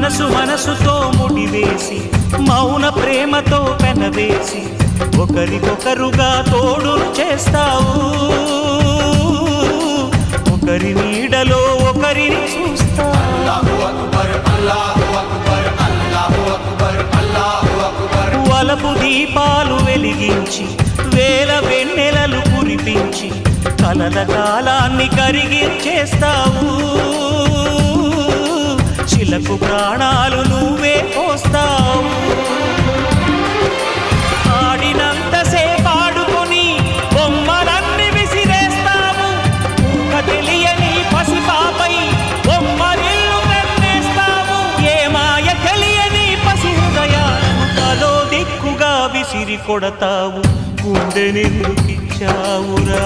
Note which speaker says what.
Speaker 1: మనసుతో ముడివేసి మౌన ప్రేమతో పెనవేసి ఒకరికొకరుగా తోడును చేస్తావు ఒకరి నీడలో ఒకరిని చూస్తావు వలపు దీపాలు వెలిగించి వేల వెన్నెలలు కురిపించి కలల కాలాన్ని కరిగించేస్తావు చిలకు ప్రాణాలు నువ్వే పోస్తావు ఆడినంతసేపు ఆడుకొని బొమ్మలన్నీ విసిరేస్తావు తెలియని పసిపాపై బొమ్మరిల్లు కన్నేస్తావు ఏ మాయ తెలియని పసి హృదయాలను తలో దిక్కుగా విసిరి కొడతావు గుండెనెందుకిచ్చావురా